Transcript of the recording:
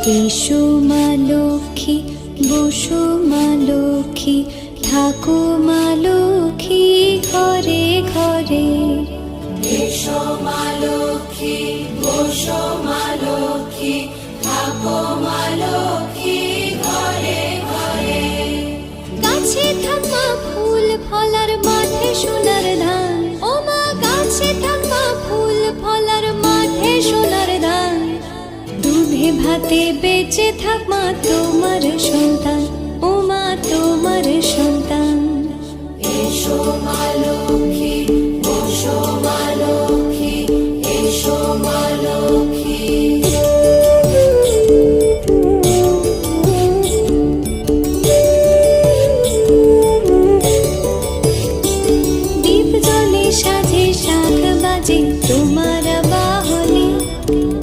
এসো মা লক্ষ্মী, বসো মা লক্ষ্মী, থাকো মা লক্ষ্মী ঘরে ঘরে। এসো মা লক্ষ্মী, বসো মা লক্ষ্মী, থাকো মা লক্ষ্মী ঘরে ঘরে। গাছে থাক মা ফুল ফলার, মাঠে সোনার ধান। ও মা গাছে থাক মা ফুল ফলার, মাঠে সোনার ধান। দুধে ভাতে বেঁচে থাক মা তোমার সন্তান, ও মা তোমার সন্তান। এসো মা লক্ষ্মী, বসো মা লক্ষ্মী,